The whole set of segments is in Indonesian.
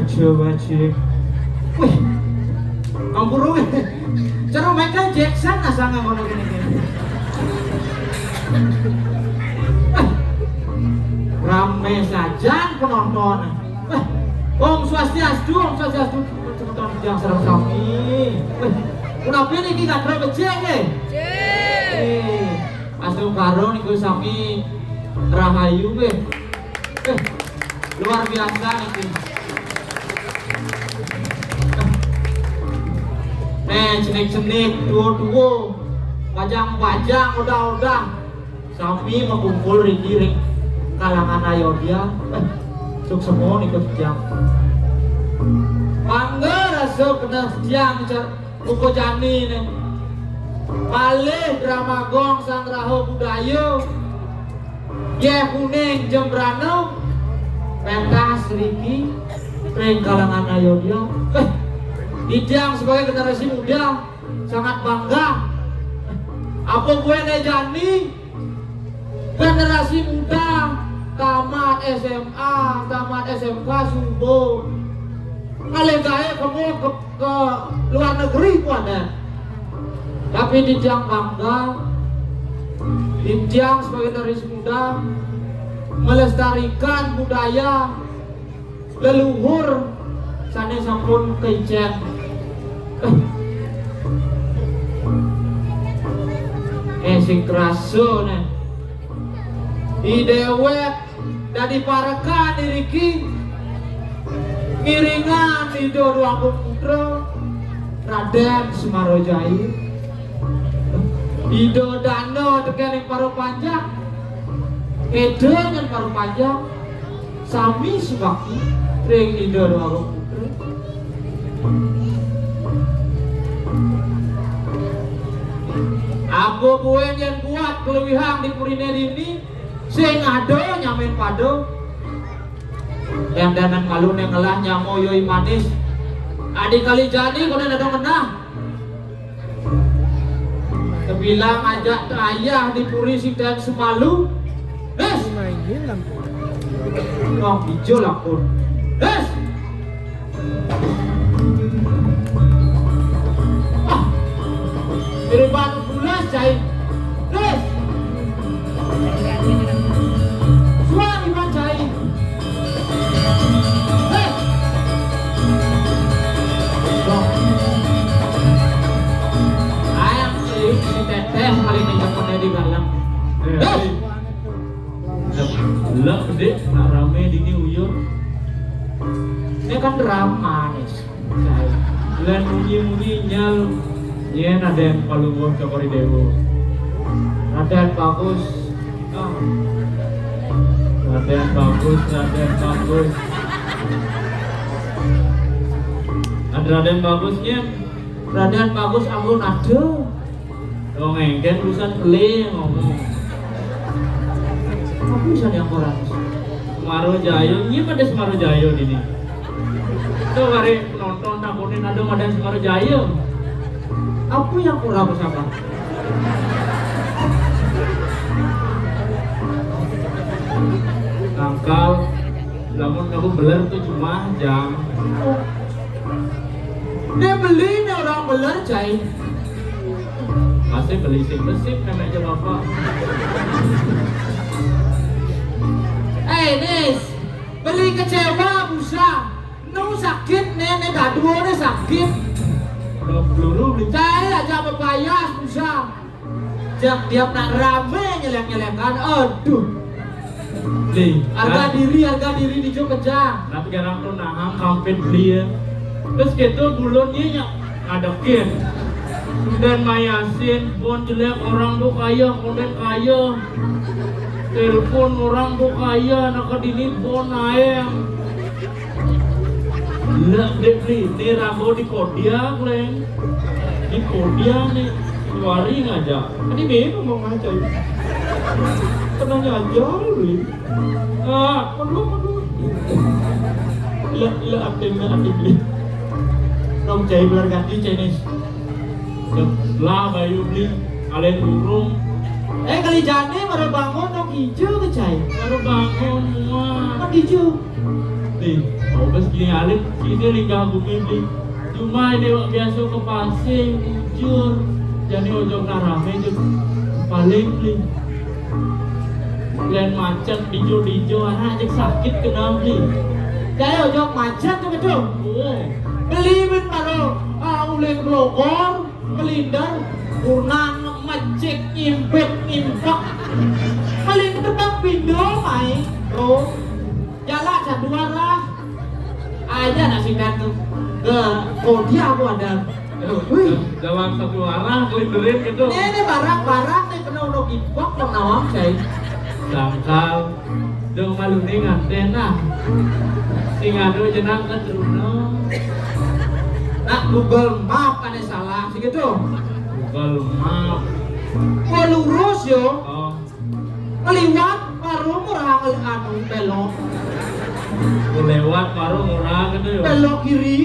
Coba cik. Wih, kampuru wih. Cara Michael Jackson asal nggak ngono gini. Rame saja penonton. Om Swastiastu, cepetan yang serem sami. Kenapa ini kita terus becek nih? Astu karo niku sami rahayu weh. Luar biasa nih. Cenik-cenik, duo-duo, pajang-pajang, udah sami mengumpul ring kalangan Ayodhya. Cuk semua ikut jam. Bangga rasa kena jam buku jani nih. Malih drama gong sang raho budaya. Ye kuning jembrano. Pentas riki ring kalangan Ayodhya. Dijang sebagai generasi muda sangat bangga. Apa gue nejani generasi muda tamat SMA, tamat SMK subuh kalian gaya kamu ke luar negeri pada. Tapi Dijang bangga, Dijang sebagai generasi muda melestarikan budaya leluhur sana sampun keicen. Sing kraso nih di dewek dan diparekan diriki miringan di doa putra Raden Sumarojai Ido dano tekan paru panjang Edo yang paru panjang sami subaki ring Ido doa putra. Aku buen yang buat kelebihan di Purine ini sing ado nyamin pado yang danan ngalun yang ngelah nyamoyoi manis adik kali jadi kau ada menang kebilang ajak ayah di Puri dan Semalu des oh hijau lakun des Beriban bulas jahit des suang iman jahit des ayam si teteh kali ini jamannya di galang des lek gede nak rame dini uyur ini kan drama nih dan munyi-munyi nyal yen ada yang palungun cokori dewo Raden bagus Raden bagus ada Raden bagusnya Raden bagus ampun ada dong engken urusan beli ngomong apa bisa yang kurang Sumarojayo ini pada Sumarojayo ini tuh hari penonton takutin ada Madan Sumarojayo apa yang kurang bersama tangkal namun aku beler tuh cuma jam dia beli nih orang beler cai masih beli sip namanya bapak Nis beli kecewa busa nu sakit nenek gaduh sakit peluru cai aja berpayas busa jak tiap nak rame nyeleng-nyelengkan aduh harga diri di Jogja kejang tapi jarang tuh naham kampet beli ya terus gitu bulunnya ngadekin dan mayasin pun jelek orang tuh kaya konten kaya telepon orang tuh kaya nak kedini pun ayam lah dek ini rago di kodia kleng di kodia nih keluarin aja ini beda mau ngaca tenang aja lu perlu lah aktif dong cai belar ganti Chinese lah bayu beli kalian burung kali jane baru bangun dong hijau ke cai baru bangun kan hijau Nih, kau bes gini alit, sini linggah bumi beli. Cuma ini biasa ke pasir, jujur. Jadi ojok narame juk paling beli. Lain macet dijo anak aja sakit kena beli. Jadi ojok macet tuh betul. Oh, Beli ben baru uling Bogor, melindar, kurnan macet nyimpet nyimpak. Paling terbang pindo mai. Oh, jalan jaduan lah. Aja nasi tuh ke Kodia aku ada. Wih, dalam satu arah kelinderin gitu. ini barang-barang nih kena udah kipok dong nawang saya. Sangkal, dong malu nih nganten nah. Singado jenang ke Truno. Nah Google Map kan salah sih gitu. Google Map. Gua lurus yo, Oh, ngeliwat baru murah anu belok, ku lewat baru murah gitu ya. belok kiri.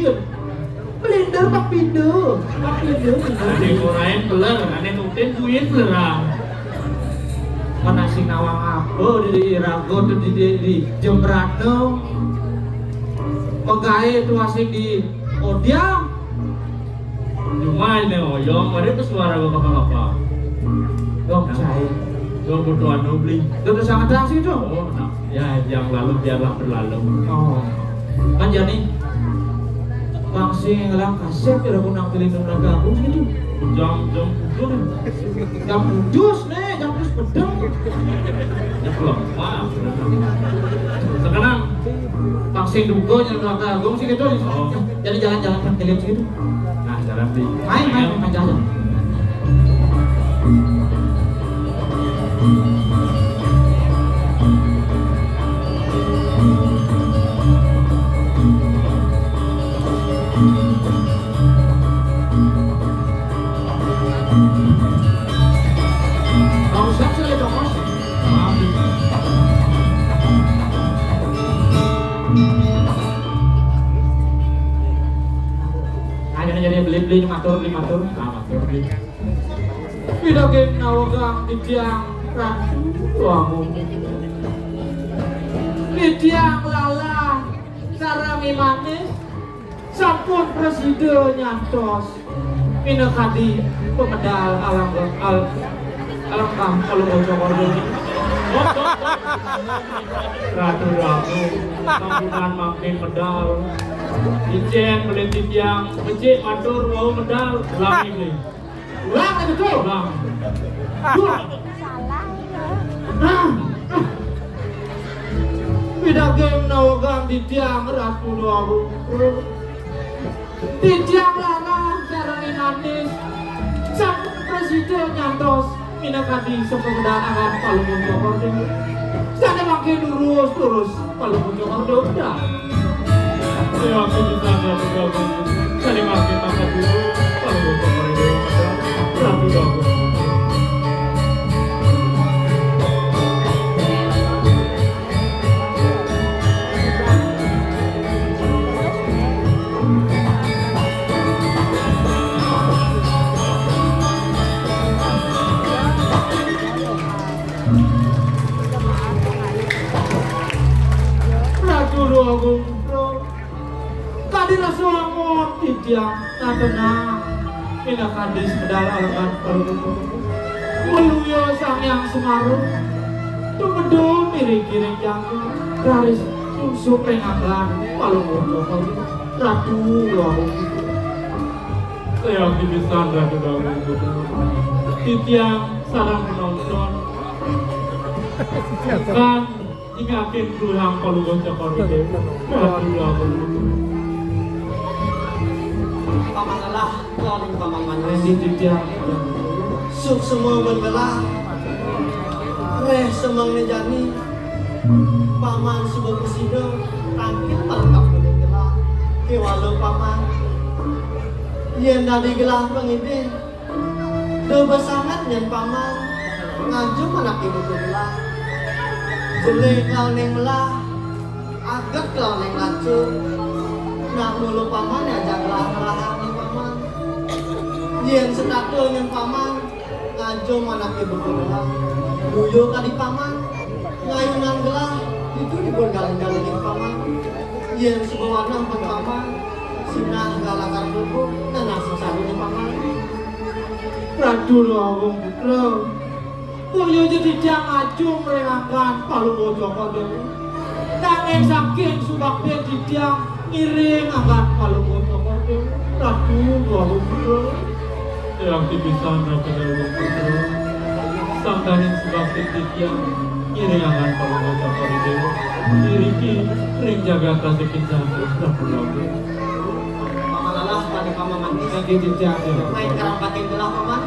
Melindar pak pindo. Ane kurain beler, ane nutin duit belerang. Mana sing nawang apa di Rago tuh di Jembrano. Pegawai itu asing di Kodia. Cuma ini oyong, mari pesuara gua apa-apa. Dok saya. Gua butuh anu beli. Itu sangat langsung itu. Oh, nah, ya yang lalu biarlah berlalu. Oh, kan jadi langsung ngelang kasep ya aku nang pilih nang gabung gitu. Jam pukul. Jam jus nih, jam jus pedang. Ya belum, maaf. Sekarang Langsung dugo yang nang gabung sih gitu. Oh. Jadi jalan-jalan kan keliling gitu. nah jalan di. Main jalan. Kamu siap sih dong mas? Maaf. Ayo jadi beli matur. Nah, beli. Tidak game nawagang di tiang ratu. Di tiang lala sarami manis sampun presiden nyantos minekati pemedal alam kalau mau coba dulu. Ratu sambutan makin medal. Icen beli tiang, becik matur mau medal, ulang ini. Ulang itu tuh. Ulang. Tidak game nawagang di tiang ratu aku. Di tiang lala sarami manis sampun presiden nyantos minekati sepemedal alam kalau mau coba dulu. Sana makin lurus kalau mau coba dulu. Ya aku bisa bergabung. Cari makin masa dulu. Kalau mau kemarin dia medal, ratu gabung. Agung tadi Rasulullah di tiang tenang tidak kadis medal alamat meluyo sang yang semaruh tumedul miring-miring jangkung garis susu penganggan palu ngomong ratu loh Saya bisa ratu gabung. Di tiang sarang penonton. Kan ingatin pulang kalau bocah koride. Ratu gabung. Paman Allah, laling paman manis. di tiang Suk semua bergelah. Reh semang nejani. Paman sebuah presido. Tangkil terlengkap dengan gelah. Kewalau paman. Yen dari gelah pengintih. Doba sangat nyen paman. Ngaju anak ibu gelah. Jelek kau neng melah. Agak kau neng lancur. Nak mulu paman ya jaglah ngelahan nih paman. Yen sedakdo nyen paman. Ngajo anak ibu gelah. Duyo kali paman. Ngayunan gelah. Itu dibon galing-galingin paman. yang sebuah warna paman sinah galakar buku dan langsung salunya paman. Radu Rawung Putra. Kaya jadi jang aju merengakan palu bojo kode. Nanging saking subaknya didang ngiring akan palu bojo kode. Radu Rawung Putra. Yang dipisan Raja Rawung Putra. Sangkaning sebakti titiang ngiring akan palu bojo kode. Iriki ring jaga kasih kinjang Rabu Rawung. Paman lelah pada paman manis. Lagi didang. Main kerampatin gelah paman.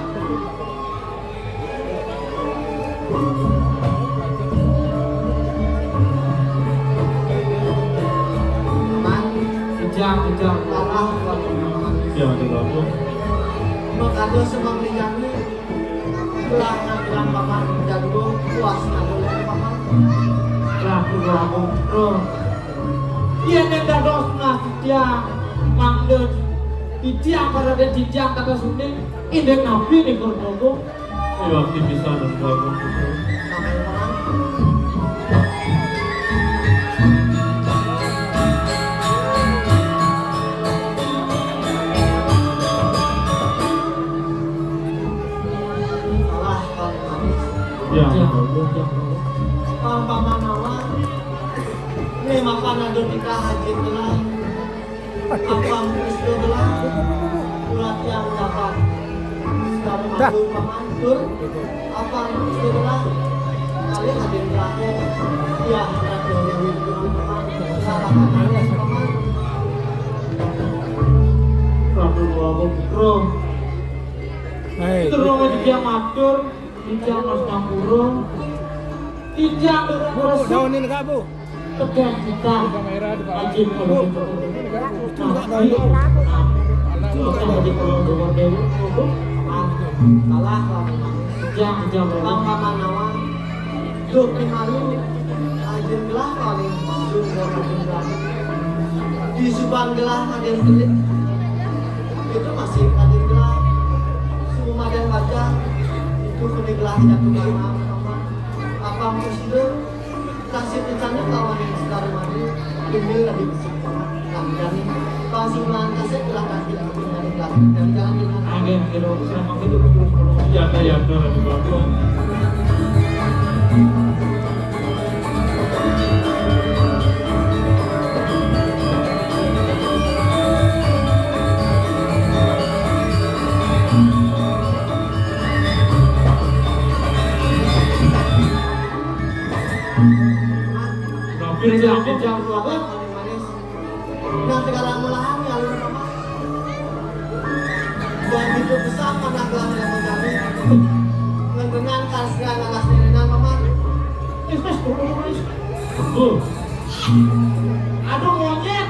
Paman, Kejang. lelah pada paman manis. Ya Rawung. Makado semang rinjani gelah nanggelang paman jago puas nanggelang paman. Radu Rawung Putra. Iya nenda dos nah didang. Mangden didang pada didang kata suning. Indek nabi nih kordogo. Yang dipisan Rawung Putra. Sampai paman. Salah paman manis. Ya Kejang. Rawung. Paman awan. Ini makan ada nikah haji telah. Apam Kristo telah. Ulat yang dapat. Sekarang matur paman tur. Apam Kristo telah. Kali hadir terakhir. Ya, Ratu Dewi paman. Salah paman paman. Radu Rawung Putra. Terus didang matur, didang mas Nampuro. Didang berasa. Daunin ka po. Tegang kita ajin kalau Salah paman. jam Paman awan. Duh pimalu. Hadir gelah kali. Sumber hadir gelah. Di subang gelah hadir gelit. Itu masih hadir gelah. Semua dan baca itu kini gelah jatuh paman. Apa presiden kasih rencana kawan yang sekarang mandi ini lagi bersih paman. Kami dari langsung kasih gelah kasih lagi dari gelah dan jangan dengan angin kilo sama itu terus Ya Rabu Rawung. Rapi jam Apa manis. Nah sekarang mulahan ya lu paman. Begitu besar anak gelah yang menjadi ngendengan kasih alas nenenan paman. Mas terus Oh, aduh monyet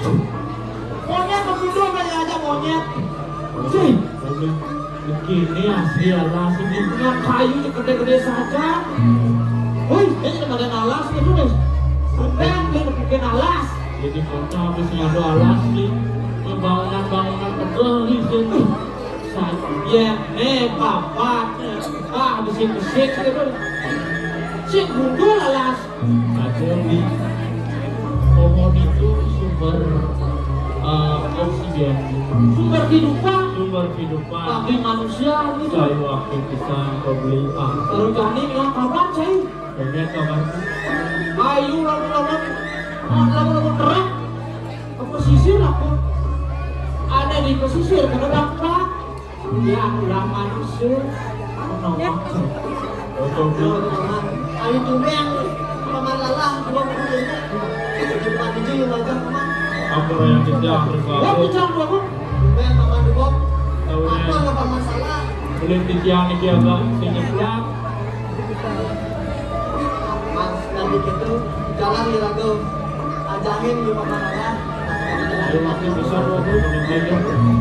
begitu kayak aja monyet sih begini asli alas ini. dengan kayu gede-gede saja woi ini ada alas itu deh bukan dia bikin alas Jadi kota habis ngadu alas nih. Bangunan tegel di situ. ya papat besi-besi gitu sih gundul alas Ada di pohon itu sumber oksigen, sumber kehidupan kehidupan. bagi manusia gitu Kayu aktivitas beli terus jani dengan kapan sih banyak kabar. ayu lamun terang ke pesisir aku ada di pesisir karena dampak ya ulah manusia menolak Ayo tumeng paman lalah dua buku ini. Depan itu yang wajah paman. Apa yang kita wah berkabut? bicara aku Tumeng paman dua. Tahu Apa ya? nggak paman salah? Belum titian ini agak senyap. Mas nanti gitu jalan di ragu. Ajahin di paman lalah. Ayo makin besar waktu meninggalnya.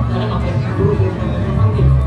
karena makin buru-buru